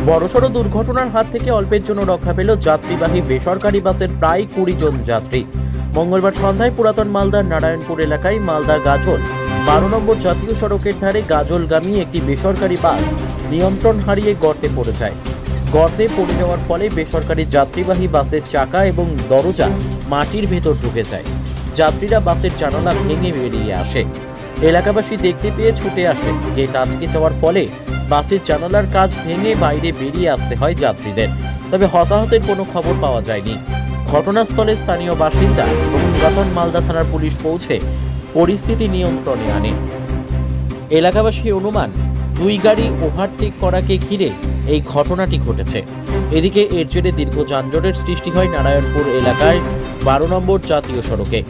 বড়সড় দুর্ঘটনার হাত থেকে অল্পের জন্য রক্ষা পেল যাত্রীবাহী বেসরকারি বাসের প্রায় 20 জন যাত্রী। মঙ্গলবার সন্ধ্যায় পুরাতন মালদার নারায়ণপুর এলাকায় মালদা গাজল 12 নম্বর জাতীয় সড়কের ধারে গাজলগামী একটি বেসরকারি বাস নিয়ন্ত্রণ হারিয়ে গর্তে পড়ে যায়। গর্তে পড়ে যাওয়ার ফলে বেসরকারি যাত্রীবাহী বাসের চাকা এবং দরজা মাটির ভেতর ঢুকে যায়। যাত্রীরা বাসের জানালা ভেঙে বেরিয়ে আসে। এলাকাবাসী দেখতে পেয়ে ছুটে আসে। গেট আটকে যাওয়ার ফলে বাসের জানালার কাঁচ ভেঙে বাইরে বেরিয়ে আসতে হয় যাত্রীদের। তবে হতাহতের কোনো খবর পাওয়া যায়নি। ঘটনাস্থলে স্থানীয় বাসিন্দা এবং পুরাতন মালদা থানার পুলিশ পৌঁছে পরিস্থিতি নিয়ন্ত্রণে আনে। এলাকাবাসী অনুমান 2 গাড়ি ওভারটেক করাকে ঘিরে এই ঘটনাটি ঘটেছে। এদিকে এর জেরে দীর্ঘ যানজটের সৃষ্টি হয় নারায়ণপুর এলাকায় 12 নম্বর জাতীয় সড়কে।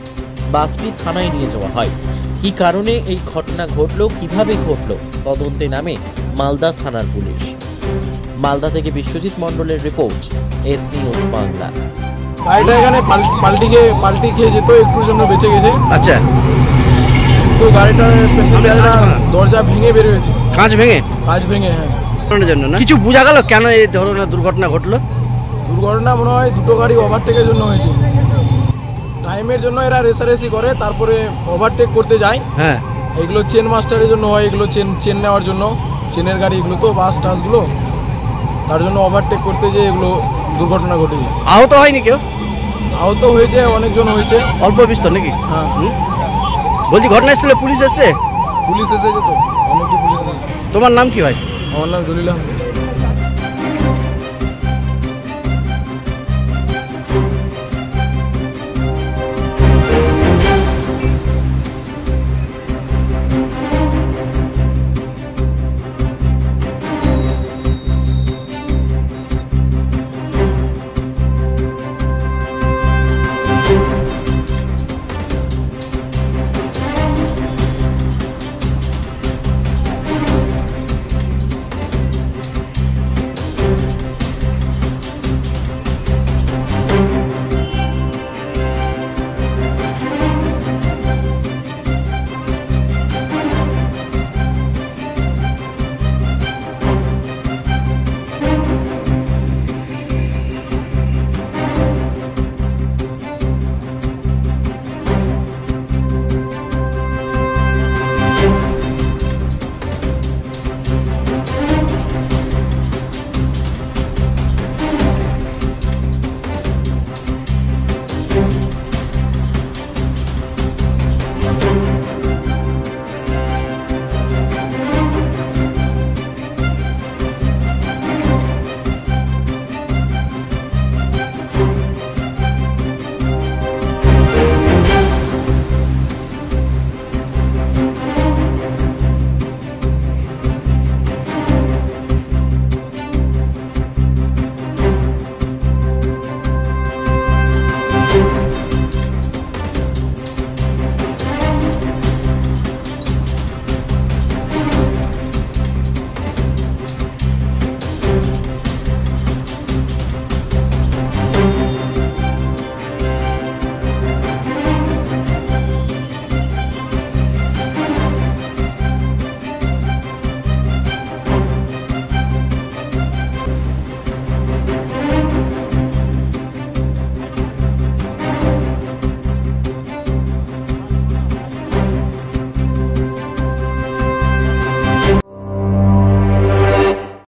বাসটি থানায় নিয়ে যাওয়া হয়। কি কারণে এই ঘটনা ঘটল, কিভাবে ঘটল, তদন্তে নামে মালদা থানার পুলিশ। মালদা থেকে বিশ্বজিৎ মণ্ডলের রিপোর্ট, এস নিউজ বাংলা। গাড়িটা এখানে পাল্টি খেয়ে যেত, একটুর জন্য বেঁচে গেছে। আচ্ছা, তো গাড়িটার প্যাসেঞ্জাররা দরজা ভেঙে বের হয়েছে। কাঁচ ভেঙে? কাঁচ ভেঙে, হ্যাঁ। জন্য না কিছু বোঝা গেল কেন এই ধরনের দুর্ঘটনা ঘটলো? দুর্ঘটনা মনে হয় দুটো গাড়ি ওভারটেকের জন্য হয়েছে। টাইমের জন্য এরা রেসারেসি করে, তারপরে ওভারটেক করতে যায়। হ্যাঁ, এগুলো চেন মাস্টারের জন্য হয়, এগুলো চেন নেওয়ার জন্য, চেনের গাড়ি এগুলো তো বাস টাসগুলো, তার জন্য ওভারটেক করতে যেয়ে এগুলো দুর্ঘটনা ঘটেছে। আহত হয়নি কেউ? আহত হয়েছে, অনেকজন হয়েছে। অল্প বিস্তর নাকি? হ্যাঁ। বলছি ঘটনাস্থলে পুলিশ এসছে? পুলিশ এসেছে তো, অনেকটি পুলিশ এসেছে। তোমার নাম কি ভাই? আমার নাম জলিল আহমেদ।